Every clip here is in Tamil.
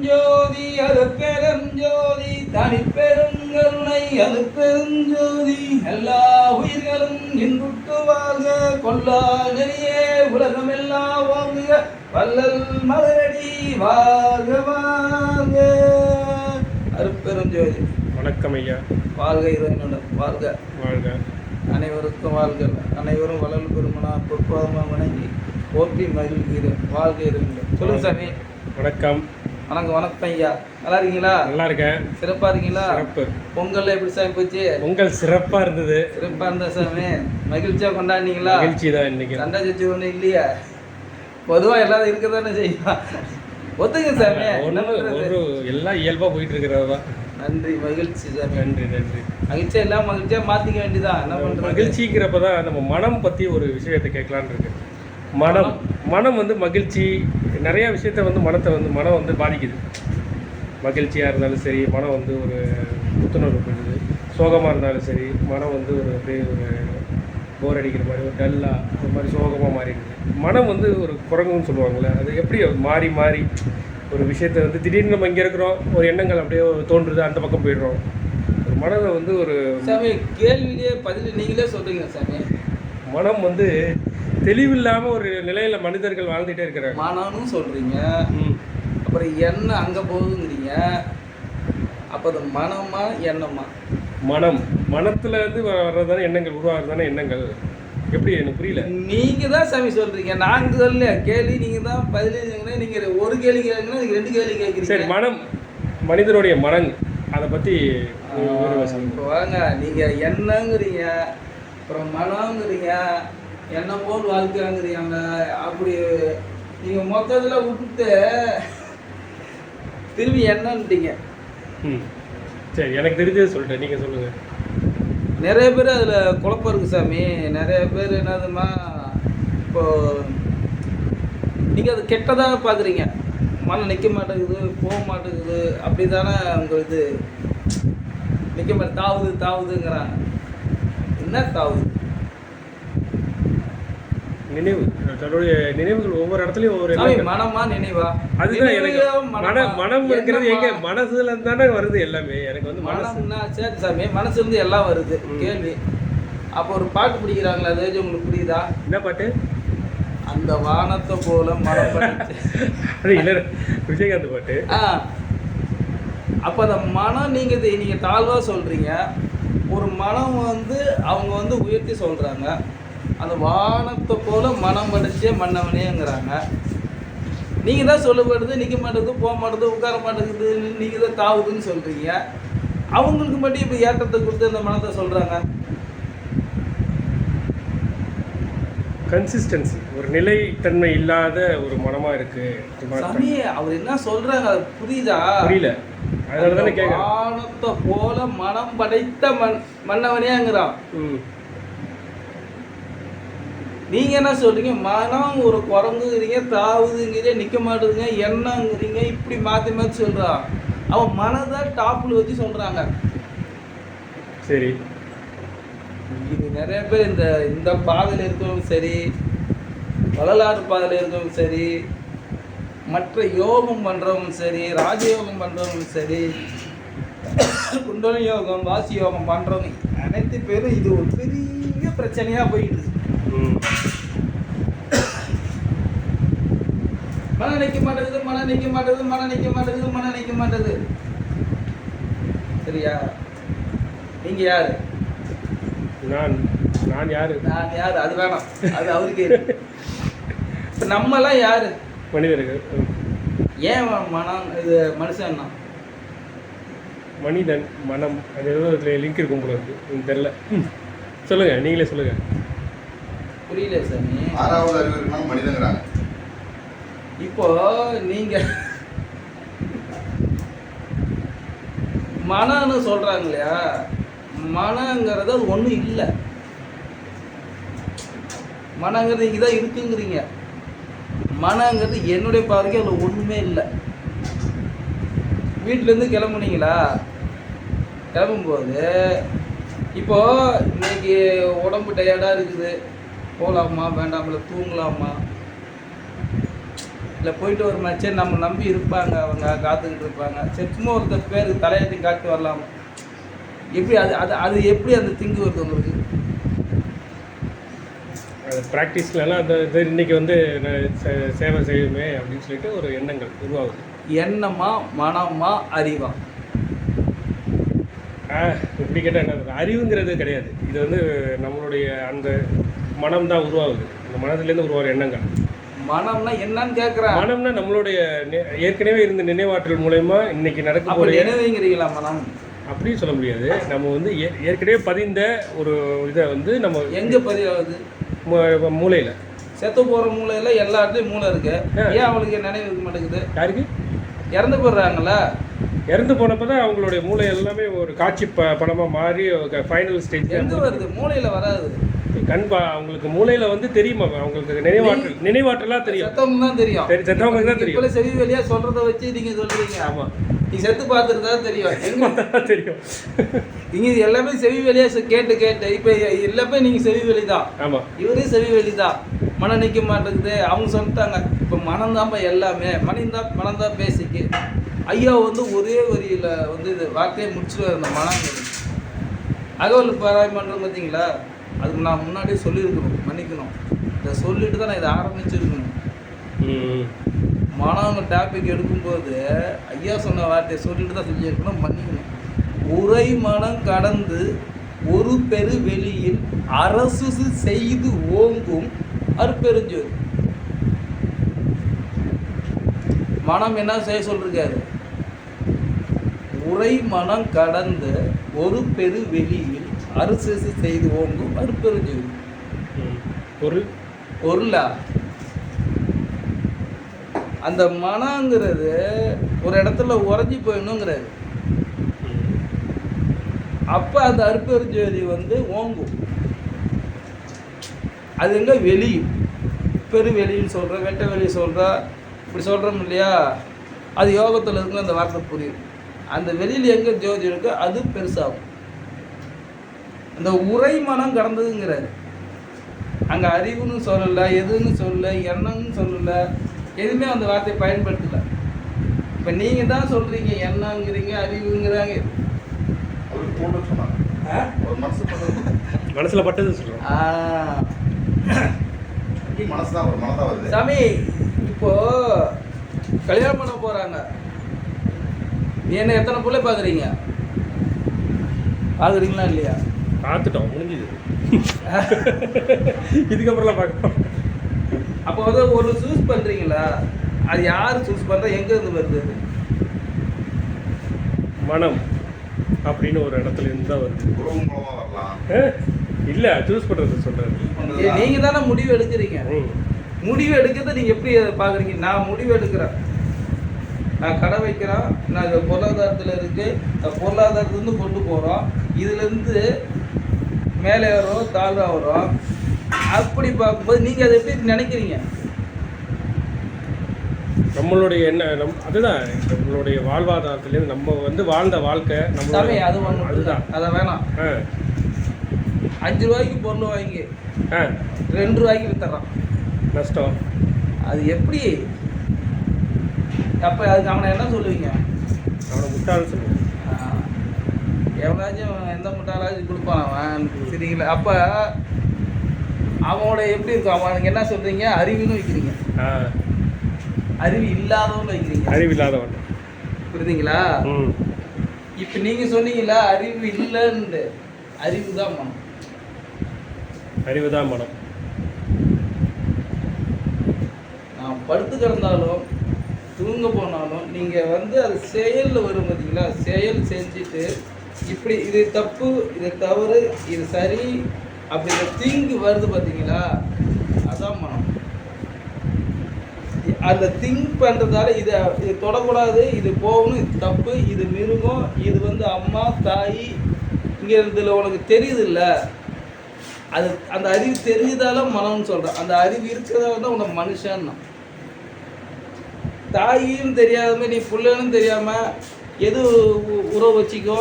ஜோதி அது பெருஞ்சோதி தனிப்பெரும் கருணை அது பெருஞ்சோதி எல்லா உயிர்களும் இன்புற்று வாழ்க கொல்லா நெறியே உலகமெல்லாம் வாழ்க வள்ளல் மலரடி வாழ்க வாழ்க அருட்பெருஞ்சோதி. வணக்கம் ஐயா. வாழ்க இறைவனுடன் வாழ்க வாழ்க. அனைவருக்கும் வாழ்க. அனைவரும் வள்ளல் பெருமனா பொற்பாதமாக வணங்கி போற்றி மகிழ்கிறேன். வாழ்க இறைவனுடன். சொல்லுங்க சாமி. வணக்கம். வணக்கம். வணக்கம் ஐயா. நல்லா இருக்கீங்களா? நல்லா இருக்கேன். சிறப்பா இருக்கீங்களா? சிறப்பு. பொங்கல் எப்படி சாமி போச்சு? பொங்கல் சிறப்பா இருந்தது. சிறப்பா இருந்தா சாமி. மகிழ்ச்சியா கொண்டாடினீங்களா? மகிழ்ச்சி தான். இன்னைக்கு சண்டை சச்சி ஒன்றும் இல்லையா? பொதுவா எல்லாரும் இருக்க தானே செய்யும். ஒத்துங்க சாமி. ஒரு எல்லாம் இயல்பா போயிட்டு இருக்கிறது தான். நன்றி. மகிழ்ச்சி சாமி. நன்றி நன்றி. மகிழ்ச்சியா எல்லாம் மகிழ்ச்சியா மாத்திக்க வேண்டியதான். என்ன பண்றது? மகிழ்ச்சிங்கிறப்பதான் நம்ம மனம் பத்தி ஒரு விஷயத்தை கேட்கலான்னு இருக்கு. மனம் வந்து மகிழ்ச்சி நிறைய விஷயத்த மனம் வந்து பாதிக்குது. மகிழ்ச்சியாக இருந்தாலும் சரி, மனம் வந்து ஒரு புத்துணர்வு பண்ணுது. சோகமாக இருந்தாலும் சரி, மனம் வந்து ஒரு அப்படியே ஒரு போர் அடிக்கிற மாதிரி, ஒரு டல்லாக ஒரு மாதிரி சோகமாக மாறிடுது. மனம் வந்து ஒரு குரங்குன்னு சொல்லுவாங்கள்ல, அது எப்படி மாறி மாறி ஒரு விஷயத்தை வந்து திடீர்னு நம்ம இங்கே இருக்கிறோம், ஒரு எண்ணங்கள் அப்படியே தோன்றுது, அந்த பக்கம் போயிடுறோம். ஒரு மனதை வந்து ஒரு சாமி கேள்வியிலே பதில் நீங்களே சொல்கிறீங்க சாமி. மனம் வந்து தெளிவில்லாமல் ஒரு நிலையில் மனிதர்கள் வாழ்ந்துகிட்டே இருக்கிறாங்க. மனம்னு சொல்கிறீங்க, அப்புறம் எண்ணம் அங்கே போகுதுங்கிறீங்க. அப்போ அது மனமா எண்ணமா? மனத்துல இருந்து வர்றதானே எண்ணங்கள், உருவாகிறதானே எண்ணங்கள். எப்படி எனக்கு புரியல. நீங்கள் தான் சாமி சொல்கிறீங்க, நாங்கள் சொல்லல. கேள்வி நீங்கள் தான் பதில். நீங்கள் ஒரு கேள்வி கேட்குறீங்கன்னா நீங்கள் 2 கேள்வி கேட்குறீங்க. சரி, மனிதனுடைய மனம் அதை பற்றி இப்போ வாங்க. நீங்கள் எண்ணங்கிறீங்க, அப்புறம் மனங்கிறீங்க, எண்ணம் போல் வாழ்க்கைங்கிறீங்க. அப்படி நீங்கள் மொத்தத்தில் விட்டுட்டு திரும்பி என்னன்ட்டீங்க. சரி, எனக்கு தெரிஞ்சது சொல்லிட்டேன், நீங்கள் சொல்லுங்கள். நிறைய பேர் அதில் குழப்பம் இருக்குது சாமி. நிறைய பேர் என்னதுமா, இப்போது நீங்கள் அது கெட்டதாக பார்க்குறீங்க. மனம் நிற்க மாட்டேங்குது, போக மாட்டேங்குது, அப்படி தானே உங்கள் இது நிற்க மாட்டேன், தாவுதுங்கிறாங்க. என்ன தாவுது? நினைவு. தன்னுடைய நினைவுகள் ஒவ்வொரு இடத்துலையும் ஒவ்வொரு மனமா நினைவா? அதுதான் எனக்கு மனம் இருக்கிறது. எங்க மனசுல தானே வருது எல்லாமே. எனக்கு வந்து மனசுன்னா சரி சாமி, மனசு இருந்து எல்லாம் வருது. கேள்வி, அப்போ ஒரு பாட்டு பிடிக்கிறாங்களா, அது உங்களுக்கு புரியுதா? என்ன பாட்டு? அந்த வானத்தை போல மனம் இல்லை, விஜயகாந்த் பாட்டு. அப்போ அந்த மனம் நீங்கள் தாழ்வாக சொல்கிறீங்க. ஒரு மனம் வந்து அவங்க வந்து உயர்த்தி சொல்கிறாங்க. அந்த வானத்தை போல மனம் படைச்சே மன்னவனேங்கிறாங்க. நீங்கள் தான் சொல்லப்படுது, நிற்க மாட்டேது, போக மாட்டேது, உட்கார மாட்டேங்குது, நீங்கள் தான் தாவுதுன்னு சொல்கிறீங்க. அவங்களுக்கு மட்டும் இப்போ ஏற்றத்தை கொடுத்து அந்த மனத்தை சொல்கிறாங்க. கன்சிஸ்டன்சி, ஒரு நிலைத்தன்மை இல்லாத ஒரு மனமாக இருக்குது சாமி. அவர் என்ன சொல்கிறாங்க அது புரியுதா? புரியல. அதனால தானே கேட்குறேன். வானத்தை போல மனம் படைத்த மன்னவனேங்கிறான். நீங்கள் என்ன சொல்கிறீங்க? மனம் ஒரு குரங்குங்கிறீங்க, தாவுதுங்கிறீங்க, நிற்க மாட்டேதுங்க, எண்ணங்கிறீங்க, இப்படி மாற்றி மாற்றி சொல்கிறான். அவன் மனதை டாப்பில் வச்சு சொல்கிறாங்க. சரி, இது நிறைய பேர் இந்த பாதையில் இருக்கிறவங்க சரி, வரலாறு பாதையில் இருக்கிறவங்க சரி, மற்ற யோகம் பண்ணுறவங்க சரி, ராஜயோகம் பண்ணுறவங்க சரி, குண்டலி யோகம், வாசி யோகம் பண்ணுறவங்க அனைத்து பேரும் இது ஒரு பெரிய பிரச்சனையாக போயிட்டு இருக்கு. மனம் நிற்க மாட்டேங்குது. சரியா? நீங்க யாரு? நான் யாரு? அது வேணாம், அது அவருக்கு. இப்ப நம்ம எல்லாம் யாரு? மனிதர்கள். ஏன் மனம் இது மனுஷன்? மனிதன் மனம் அது ஏதோ லிங்க் இருக்கும் போல இருக்கு, தெரியல. சொல்லுங்க, நீங்களே சொல்லுங்க. புரியல சாமி. 6வது அறிவு இருக்கணும் மனிதங்கிறாங்க. இப்போ நீங்க மனம்னு சொல்றாங்க இல்லையா? மனங்கிறது அது ஒன்றும் இல்லை. மனங்கிறது இங்கே தான் இருக்குங்கிறீங்க. மனங்கிறது என்னுடைய பார்வைக்கு அதில் ஒன்றுமே இல்லை. வீட்டிலேருந்து கிளம்புனீங்களா? கிளம்பும்போது இப்போது இன்னைக்கு உடம்பு டயர்டாக இருக்குது, போகலாமா வேண்டாம்ல, தூங்கலாமா, இல்லை போயிட்டு ஒரு சரி நம்ம நம்பி இருப்பாங்க, அவங்க காத்துக்கிட்டு இருப்பாங்க, சரி சும்மா ஒருத்தர் பேருக்கு தலையாட்டி காட்டு வரலாம். எப்படி அது அது அது எப்படி அந்த திங்கு வருது உங்களுக்கு? அது ப்ராக்டிஸ்லலாம் அந்த இது இன்றைக்கி வந்து சேவை செய்யுமே அப்படின்னு சொல்லிட்டு ஒரு எண்ணங்கள் உருவாகுது. எண்ணமா, மனமா, அறிவா? இப்படி கேட்டால் என்ன, அறிவுங்கிறது கிடையாது. இது வந்து நம்மளுடைய அந்த மனம் தான் உருவாகுது. அந்த மனதிலேருந்து உருவாகிற எண்ணங்கள். மனம்னா என்னன்னு கேட்குறேன். மனம்னா நம்மளுடைய ஏற்கனவே இருந்த நினைவாற்றல் மூலயமா இன்னைக்கு நடக்க போகிற நினைவுங்கிறீங்களா மனம்? அப்படின்னு சொல்ல முடியாது. நம்ம வந்து ஏற்கனவே பதிந்த ஒரு இதை வந்து நம்ம எங்கே பதிவாகுது? மூளையில். செத்து போகிற மூளையில் எல்லா இடத்துலையும் மூளை இருக்கு. ஏன் அவங்களுக்கு நினைவு இருக்க மாட்டேங்குது? யாருக்கு? இறந்து போடுறாங்களா? இறந்து போனப்போ தான் அவங்களுடைய மூளை எல்லாமே ஒரு காட்சி படமாக மாறி ஃபைனல் ஸ்டேஜ். எங்கே வருது? மூளையில் வராது. அவங்களுக்கு மூளையில் வந்து தெரியுமா? அவங்களுக்கு நினைவாற்றலாக தெரியும். செத்தவங்க தான் தெரியும். செத்தவங்களுக்கு தான் தெரியும். இப்போ செவி வழியாக சொல்கிறத வச்சு நீங்கள் சொல்கிறீங்க. ஆமாம், நீ செத்து பார்த்துட்டு தான் தெரியும். எங்கே தெரியும்? இங்கே எல்லாமே செவி வழியாக கேட்டு இப்போ எல்லாமே நீங்கள் செவி வழி தான். ஆமாம், இவரே செவி வழி தான். மனம் நிற்க மாட்டேங்குது. அவங்க சொல்லிட்டாங்க இப்போ மனம் தான்ப்பா எல்லாமே, மனம் தான் பேசிக்கு. ஐயா வந்து ஒரே வரியில் வந்து இது வார்த்தையை முடிச்சுட்டு அந்த மனங்கிறது அகவல் பாராயம் பண்ணுறது பார்த்தீங்களா? அதுக்கு நான் முன்னாடியே சொல்லியிருக்கணும், மன்னிக்கணும். இதை சொல்லிட்டு தான் நான் இதை ஆரம்பிச்சிருக்கணும். மனம் டாபிக் எடுக்கும்போது ஐயா சொன்ன வார்த்தையை சொல்லிட்டு தான் செஞ்சுருக்கணும், மன்னிக்கணும். உரை மனம் கடந்து ஒரு பெரு வெளியில் அரசு செய்து ஓங்கும் அற்பெருஞ்சோதி. மனம் என்ன செய்ய சொல்லிருக்காரு? உரை மனம் கடந்து ஒரு பெரு வெளியில் அரசு செய்து ஓங்கும் அற்பெருஞ்சோதி. பொருளா? அந்த மனங்கிறது ஒரு இடத்துல உறைஞ்சி போயிடணுங்கிறாரு. அப்போ அந்த அற்பெருஞ்சோதி வந்து ஓங்கும். அது எங்கே? வெளியும். பெரு வெளின்னு சொல்கிற, வெட்ட வெளி சொல்கிற, இப்படி சொல்கிறோம் இல்லையா? அது யோகத்தில் இருக்குன்னு அந்த வார்த்தை புரியும். அந்த வெளியில் எங்கே ஜோதி இருக்கோ அது பெருசாகும். அந்த உரை மனம் கடந்ததுங்கிறாரு. அங்கே அறிவுன்னு சொல்லலை, எதுன்னு சொல்லலை, எண்ணம்னு சொல்லலை, எதுவுமே அந்த வார்த்தையை பயன்படுத்தலை. இப்போ நீங்கள் தான் சொல்கிறீங்க எண்ணங்கிறீங்க, அறிவுங்கிறாங்க. மனசுல பட்டது சொல்றோம். சாமி இப்போ கல்யாணம் பண்ண போறாங்க, நீ என்ன எத்தனை பிள்ளை பாக்குறீங்க? பாக்குறீங்களா இல்லையா? பார்த்துட்டோம், முடிஞ்சுது. இதுக்கப்புறம்லாம் பார்க்கணும். அப்போ வந்து ஒரு சூஸ் பண்றீங்களா? அது யார் சூஸ் பண்றா? எங்க இருந்து வருது? மனம் அப்படின்னு ஒரு இடத்துல இருந்து தான் வருது. இல்லை, சூஸ் பண்ணுறது சொல்கிறாரு. நீங்கள் தானே முடிவு எடுக்கிறீங்க. முடிவு எடுக்கிறத நீங்கள் எப்படி பார்க்குறீங்க? நான் முடிவு எடுக்கிறேன், நான் கடை வைக்கிறேன், நான் பொருளாதாரத்தில் இருக்குது, பொருளாதாரத்துலேருந்து கொண்டு போகிறோம், இதுலேருந்து மேலே வரும் தாழ்வாக வரும். அப்படி பார்க்கும்போது நீங்கள் அதை எப்படி நினைக்கிறீங்க? நம்மளுடைய அதுதான் நம்மளுடைய வாழ்வாதாரத்துலேருந்து நம்ம வந்து வாழ்ந்த வாழ்க்கை நம்ம அது ஒன்று. அதுதான், அதை வேணாம். 5 ரூபாய்க்கு பொருள் வாங்கி 2 ரூபாய்க்கு வித்துறான், நஷ்டம். அது எப்படி? அப்போ அதுக்கு அவனை என்ன சொல்லுவீங்க? அவனை முட்டாள்னு சொல்லுவேன். எவனாச்சும் எந்த முட்டாளாச்சும் கொடுப்பான் அவன், சரிங்களா? அப்போ அவனோட எப்படி இருக்கும்? அவனுக்கு என்ன சொல்கிறீங்க? அறிவுன்னு வைக்கிறீங்க, அறிவு இல்லாதவன் வைக்கிறீங்க. அறிவு இல்லாதவன், புரியுதுங்களா? இப்போ நீங்கள் சொன்னீங்களா அறிவு இல்லைன்னு. அறிவு தான் மனம். அறிவு தான் மனம். நான் படுத்து கிடந்தாலும் தூங்க போனாலும் நீங்கள் வந்து அது செயலில் வரும் பார்த்தீங்களா? செயல் செஞ்சுட்டு இப்படி இது தப்பு, இது தவறு, இது சரி, அப்படி இந்த திங்கு வருது பார்த்தீங்களா? அதான் மனம். அந்த திங்க் பண்ணுறதால இது தொடக்கூடாது, இது போகணும், இது தப்பு, இது மிருகம், இது வந்து அம்மா தாய், இங்கே இதில் உனக்கு தெரியுது இல்லை? அது அந்த அறிவு தெரியுதால மனம்னு சொல்கிறேன். அந்த அறிவு இருக்கிறதால தான் உனக்கு மனுஷன்னா. தாயும் தெரியாத மாதிரி நீ பிள்ளைன்னு தெரியாமல் எது உறவு வச்சிக்கோ?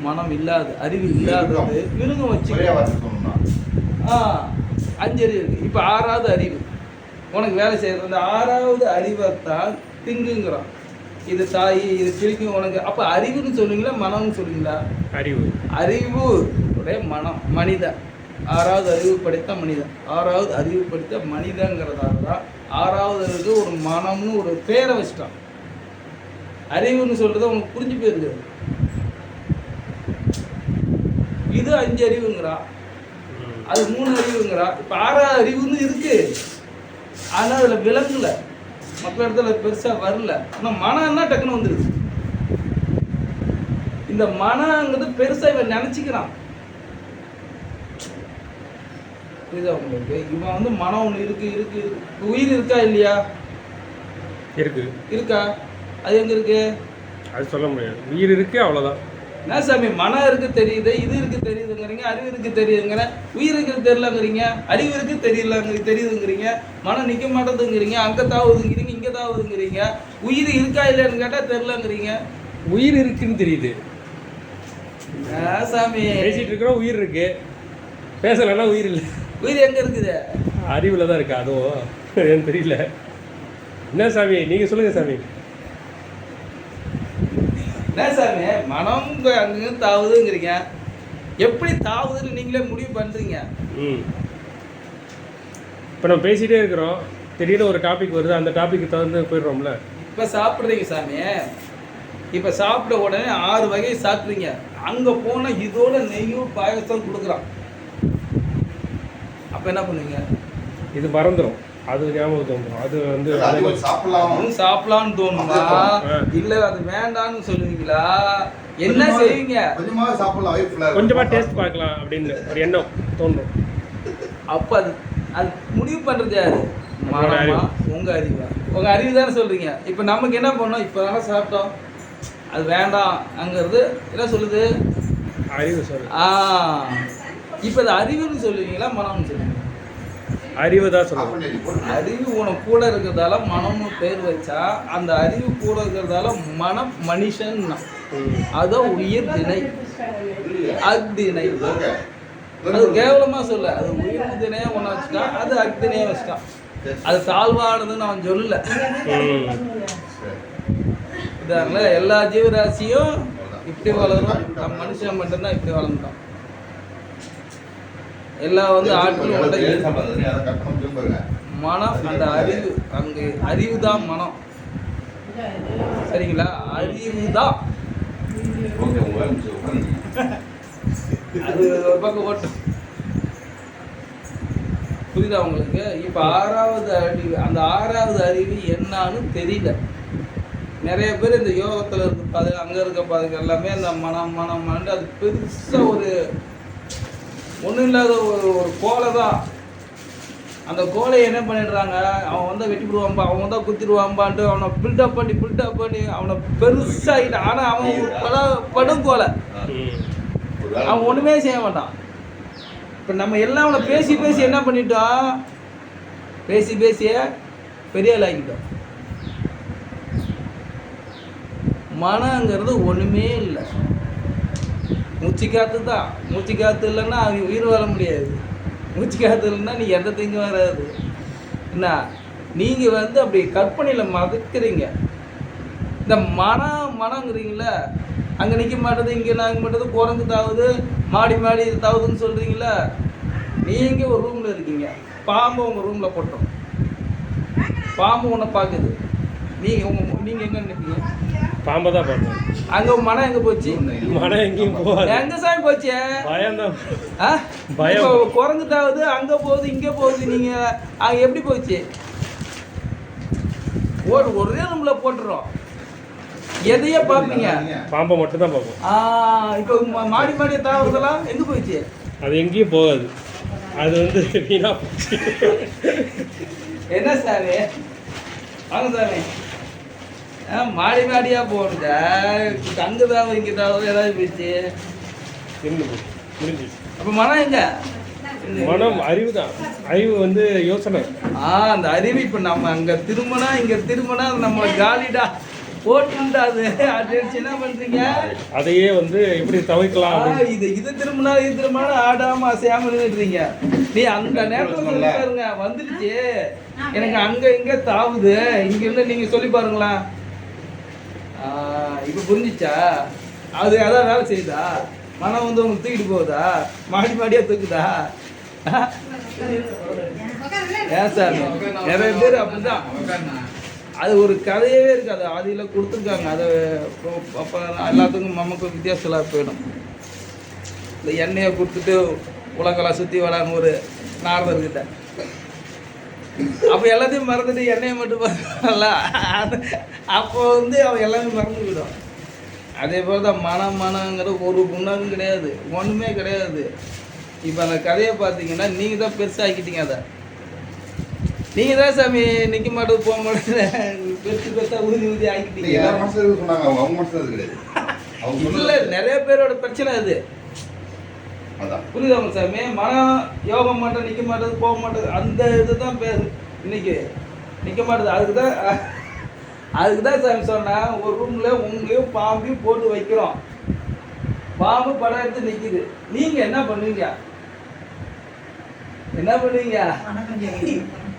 மனம் இல்லாது, அறிவு இல்லாதது மிருகம் வச்சுக்கோ. 5 அறிவு இருக்குது. இப்போ 6வது அறிவு உனக்கு வேலை செய்யறது. அந்த 6வது அறிவைத்தான் திங்குங்கிறான். இது தாய், இது பிரிக்கும் உனக்கு. அப்போ அறிவுன்னு சொல்லுவீங்களா மனம்னு சொல்லுவீங்களா? அறிவு உடைய மனம், மனிதன். 6வது அறிவு படித்த மனிதன். 6வது அறிவு படித்த மனிதங்கிறதால தான் 6வது அறிவு ஒரு மனம்னு ஒரு பேரை வச்சுட்டான். அறிவுன்னு சொல்றது உனக்கு புரிஞ்சு போயிருது. இது 5 அறிவுங்கிறா, அது 3 அறிவுங்கிறா. இப்போ 6வது அறிவுன்னு இருக்கு, ஆனால் அதில் விளங்கல, மற்ற இடத்துல பெருசாக வரல. ஆனால் மனம்னா டக்குன்னு வந்துடுது. இந்த மனங்கிறது பெருசாக இவன் நினச்சிக்கிறான். புரியுதா உங்களுக்கு? இவன் வந்து மனம் ஒன்று இருக்கு. உயிர் இருக்கா இல்லையா? இருக்கா? அது எங்கே இருக்கு? அது சொல்ல முடியாது. உயிர் இருக்கு, அவ்வளோதான். என்ன சாமி, மனம் இருக்கு தெரியுது, இது இருக்கு தெரியுதுங்கிறீங்க, அறிவு இருக்கு தெரியுதுங்கிற, உயிர் இருக்கு தெரியலங்கிறீங்க, அறிவு இருக்கு தெரியுதுங்கிறீங்க, மனம் நிற்க மாட்டேதுங்கிறீங்க, அங்கே தாவுதுங்கிறீங்க, இங்கே தாவுதுங்கிறீங்க, உயிர் இருக்கா இல்லைன்னு கேட்டால் தெரிலங்கிறீங்க. உயிர் இருக்குன்னு தெரியுது சாமி. பேசிட்டு இருக்கிறோம், உயிர் இருக்கு. பேசலைன்னா உயிர் இல்லை. உயிர் எங்கே இருக்குது? அறிவில் தான் இருக்கு. அதுவும் எனக்கு தெரியல. என்ன சாமி நீங்கள் சொல்லுங்கள் சாமி. என்ன சாமி, மனம் அங்கே தாவுதுங்கிறீங்க, எப்படி தாவுதுன்னு நீங்களே முடிவு பண்ணுறீங்க? இப்போ நம்ம பேசிகிட்டே இருக்கிறோம், திடீர்னு ஒரு டாபிக் வருது, அந்த டாபிக்கு தகுந்து போயிடுறோம்ல. இப்போ சாப்பிட்றீங்க சாமி, இப்போ சாப்பிட்ட உடனே 6 வகை சாப்பிட்றீங்க, அங்கே போனால் இதோட நெய்யும் பாயசம் கொடுக்குறான். அப்போ என்ன பண்ணுவீங்க? இது மறந்துடும், அது ஞாபகம் தோணும். அது வந்து சாப்பிடலாம்னு தோணுமா, இல்லை அது வேண்டான்னு சொல்லுவீங்களா? என்ன செய்வீங்க? கொஞ்சமாக டேஸ்ட் பார்க்கலாம் அப்படின்னு ஒரு எண்ணம் தோணும். அப்போ அது முடிவு பண்ணுறது யாரு? மனமா உங்கள் அறிவா? உங்கள் அறிவு தானே சொல்கிறீங்க. இப்போ நமக்கு என்ன பண்ணோம்? இப்போ தானே சாப்பிட்டோம், அது வேண்டாம் அங்கிறது என்ன சொல்லுது? அறிவு சொல்லு. இப்போ அது அறிவுன்னு சொல்லுவீங்களா மனம்னு சொல்லுவீங்க? அறிவு தான் சொல்லுவாங்க. அறிவு உனக்கு கூட இருக்கிறதால மனம்னு பேர் வச்சா, அந்த அறிவு கூட இருக்கிறதால மனம் மனுஷன். அதுதான் உயிர் திணை, அக்திணை. அது கேவலமாக சொல்ல, அது உயிர் திணையாக ஒன்று வச்சுட்டான், அது அக்திணையாக வச்சுட்டான். அது தாழ்வானதுன்னு அவன் சொல்லல. இதனால எல்லா ஜீவராசியும் இப்படி வளரும், நம்ம மனுஷன் மட்டும்தான் இப்படி வளர்ந்துட்டான். எல்லாம் வந்து ஆட்களும் மனம், அந்த அறிவு, அங்கே அறிவு தான் மனம். சரிங்களா? அறிவு தான் அது ஒரு பக்கம் ஓட்டும். புரியுதா உங்களுக்கு? இப்போ 6வது அறிவு, அந்த 6வது அறிவு என்னான்னு தெரியல. நிறைய பேர் இந்த யோகத்தில் இருக்க அங்கே இருக்க பாதுங்க எல்லாமே அந்த மனம் அது பெருசாக ஒரு ஒன்றும் இல்லாத ஒரு கோலை தான். அந்த கோலையை என்ன பண்ணிடுறாங்க, அவன் வந்து வெட்டிவிடுவான்பா, அவன் வந்து குத்திடுவான்பான்ட்டு அவனை பில்டப் பண்ணி அவனை பெருசாகிட்டான். ஆனால் அவன் படும் கோலை, அவன் ஒன்றுமே செய்ய மாட்டான். இப்போ நம்ம எல்லாம் அவனை பேசி என்ன பண்ணிட்டோம்? பேசிய பெரிய ஆள் ஆகிட்டோம். மனங்கிறது ஒன்றுமே இல்லை, மூச்சு காற்று தான். மூச்சு காற்று இல்லைன்னா அவங்க உயிர் வாழ முடியாது. மூச்சு காற்று இல்லைன்னா நீ எந்த திங்கும் வராது. என்ன நீங்கள் வந்து அப்படி கற்பனையில் மறக்கிறீங்க. இந்த மனங்கிறீங்களே, அங்கே நிற்க மாட்டேது, இங்கே நாங்க மாட்டேது, குரங்கு தாவுது, மாடி தாவுதுன்னு சொல்கிறீங்களே. நீங்கள் ஒரு ரூமில் இருக்கீங்க, பாம்பு உங்கள் ரூமில் போட்டோம், பாம்பு ஒன்றை பார்க்குது, நீங்கள் எங்கே நினைப்பீங்க? பாம்பை தான் பார்த்தேன். அங்கே மனம் எங்கே போச்சு? மனம் எங்கேயும் போகாது. எங்கே சாமி போச்சு? பயம்தான். பயம். குரங்கு தாவுது, அங்கே போகுது, இங்கே போகுது, நீங்கள் அங்கே எப்படி போச்சு? ஒரே ரூமில் போட்டுறோம். எதையே பார்ப்பீங்க? பாம்பை மட்டும் தான் பார்ப்போம். இப்போ மாடி தாவுறதெல்லாம் எங்கே போயிடுச்சு? அது எங்கேயும் போகாது, அது வந்து வீணா போச்சு. என்ன சாமி? வாங்க சாமி. மாடியாக போகணுங்க. அங்கே தான் இங்கே தான் ஏதாவது போயிடுச்சு, முடிஞ்சு. அப்போ மனம் எங்க? மனம் அறிவு தான். அறிவு வந்து யோசனை. அந்த அறிவு இப்போ நம்ம அங்கே திரும்பினா இங்கே திரும்பினா நம்மளை காலிடா. போட்டுண்டா அது அடிச்சு என்ன பண்றீங்க? அதையே வந்து எப்படி தவிர்க்கலாம் அப்படின்னு. இது திரும்பினா ஆடாம அசையாம நின்றுடுறீங்க. நீ அந்த நேரத்துல இருக்காருங்க வந்துருச்சு, எனக்கு அங்க இங்க தாவுது, இங்க இருந்து நீங்க சொல்லி பாருங்களா. இப்ப புரிஞ்சிச்சா? அது அதான் வேலை செய்யுதா? மனம் வந்து உங்களுக்கு தூக்கிட்டு போகுதா? மாடியா தூக்குதா? ஏன் சார் நிறைய பேர் அப்படிதான். அது ஒரு கதையவே இருக்காது, ஆதியில் கொடுத்துருக்காங்க. அதை அப்போ எல்லாத்துக்கும் நமக்கு வித்தியாசம் போயிடும். இந்த எண்ணெயை கொடுத்துட்டு உலகெல்லாம் சுற்றி வராங்க ஒரு நாரதர்கிட்ட. அப்போ எல்லாத்தையும் மறந்துட்டு எண்ணெயை மட்டும் பார்க்கல, அப்போ வந்து அவன் எல்லாமே மறந்து விடும். அதே போல் தான் மனங்கிறது ஒரு குணமும் கிடையாது, ஒன்றுமே கிடையாது. இப்போ அந்த கதையை பார்த்தீங்கன்னா நீங்கள் தான் பெருசாகிக்கிட்டீங்க. அதை நீங்கள் தான் சாமி நிற்க மாட்டது போக மாட்டேங்க பெருசாக ஊதி ஆக்கிட்டீங்க. இல்லை, நிறைய பேரோட பிரச்சனை அது. புரியுதாங்க சாமி? மனம் யோகம் மாட்டேன், நிற்க மாட்டேது, போக மாட்டேது, அந்த இதுதான் இன்னைக்கு நிற்க மாட்டேது. அதுக்கு தான் சாமி சொன்னேன், ஒரு ரூமில் உங்களையும் பாம்பையும் போட்டு வைக்கிறோம். பாம்பு படம் எடுத்து நிற்கிது, நீங்கள் என்ன பண்ணுவீங்க?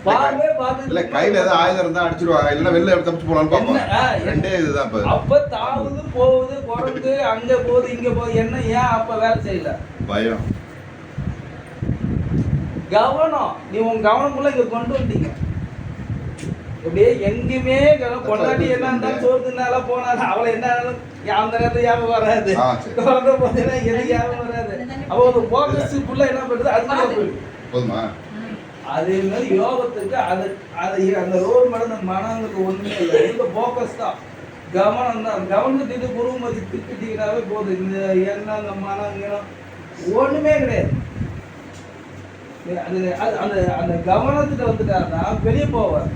பாம்பே பார்த்து கையில ஏதாவது ஆயுதம் இருந்தா அடிச்சிருவாங்க, இல்ல வெளில தப்பிச்சு போலான்னு பாப்பாங்க. ரெண்டே இதுதான். அப்ப தாவுது போகுது, குறைந்து அங்க போகுது இங்க போகுது, என்ன ஏன் அப்ப வேலை செய்யல? பயம், கவனம். நீ உன் கவனமுள்ள இங்க கொண்டு வந்தீங்க. அப்படியே எங்கேயுமே பொண்டாட்டி என்ன இருந்தாலும் சோறுனால போனாலும் அவளை என்ன அந்த நேரத்துல ஞாபகம் வராது, குழந்தை போதுன்னா எதுக்கு ஞாபகம் வராது. அப்போ ஒரு போக்கஸ் ஃபுல்லா என்ன பண்ணுறது அது போதுமா? அதே மாதிரி யோகத்துக்கு அந்த ரோல் மடந்த மனங்களுக்கு ஒன்றுமே இல்லை, இந்த ஃபோக்கஸ் தான், கவனம் தான். கவனத்துக்கு குருமதி திட்டிட்டீங்கன்னாவே போதும். இந்த எண்ணம் அந்த மனம் ஒன்றுமே கிடையாது. அந்த அந்த கவனத்துக்கு வந்துட்டாருன்னா வெளியே போவார்.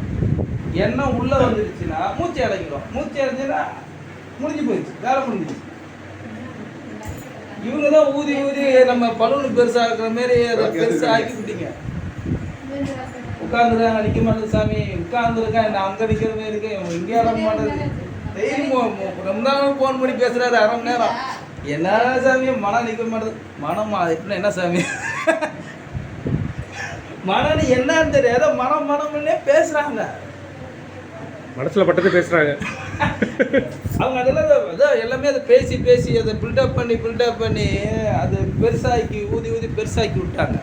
எண்ணம் உள்ள வந்துடுச்சுன்னா மூச்சு அடைக்கிறோம், மூச்சு அடைஞ்சுன்னா முடிஞ்சு போயிடுச்சு, வேலை முடிஞ்சிச்சு. இவங்க தான் ஊதி நம்ம பலூன் பெருசாக இருக்கிற மாரி அதை பெருசாக ஆக்கி விட்டீங்க. உட்காந்துருக்காங்க, நிற்க மாட்டேது சாமி, உட்காந்துருக்கேன், நான் அங்கே நிற்கிற மாதிரி இருக்கேன், இங்கே இறங்க மாட்டேது. டெய்லி ரொம்ப நாள் ஃபோன் பண்ணி பேசுகிறாரு, அரை மணி நேரம். என்ன சாமி மனம் நிற்க மாட்டேது? மனமா எப்படின்னா என்ன சாமி? மனம் என்னன்னு தெரியாது, மனம்னே பேசுகிறாங்க, மனசில் பட்டது பேசுகிறாங்க அவங்க. அதெல்லாம் எல்லாமே அதை பேசி அதை பில்டப் பண்ணி அதை பெருசாக்கி ஊதி பெருசாக்கி விட்டாங்க.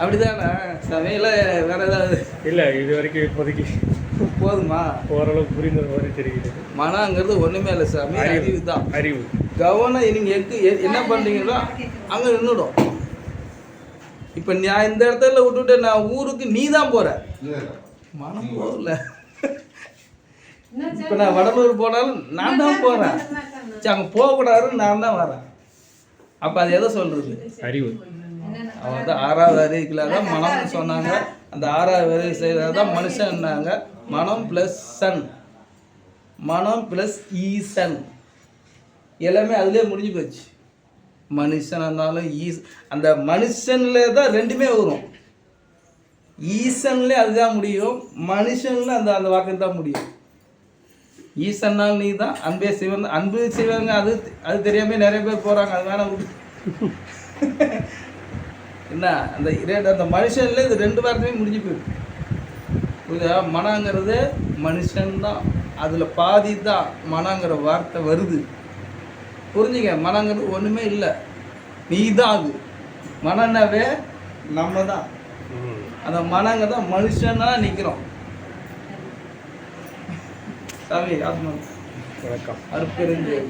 அப்படிதானே சமையல? வேற ஏதாவது இல்லை, இது வரைக்கும் இப்போதைக்கு போதுமா? ஓரளவுக்கு புரிந்த மாதிரி தெரியுது. மனங்கிறது ஒன்றுமே இல்லை சாமி, அறிவு தான். அறிவு, கவனம். நீங்கள் என்ன பண்ணுறீங்களோ அங்கே நின்றுடும். இப்போ நான் இந்த இடத்துல விட்டுட்டு நான் ஊருக்கு நீ தான் போகிற, மனம் போகல. இப்போ நான் வடலூர் போனாலும் நான் தான் போகிறேன், சரி அங்கே போகக்கூடாதுன்னு நான் தான் வரேன். அப்போ அது எதை சொல்கிறது? அறிவு. அவன் வந்து 6வது அறிவுக்குள்ள தான் மனம்னு சொன்னாங்க. அந்த 6வது அறிவு செய்கிறது தான் மனுஷன்னாங்க. மனம் ப்ளஸ் சன், மனம் ப்ளஸ் ஈசன், எல்லாமே அதுலேயே முடிஞ்சு போச்சு. மனுஷனாக இருந்தாலும் அந்த மனுஷனில் தான் ரெண்டுமே வரும். ஈசன்லேயே அதுதான் முடியும், மனுஷன்ல அந்த வாக்கில் தான் முடியும். ஈசன்னால் நீ தான், அன்பே சிவன், அன்பு சிவங்க. அது தெரியாமல் நிறைய பேர் போகிறாங்க, அது வேணாம் என்ன. அந்த மனுஷன்ல இது 2 வார்த்தையுமே முடிஞ்சு போயிடும். புரியுதா? மனங்கிறது மனுஷன்தான், அதில் பாதி தான் மனங்கிற வார்த்தை வருது. புரிஞ்சுங்க, மனங்கிறது ஒன்றுமே இல்லை, நீ தான். அது மனன்னாவே நம்ம தான். அந்த மனங்கிறத மனுஷனா நிற்கிறோம். சாமி ஆத்மா வணக்கம். அருப்பெருஞ்சோதி.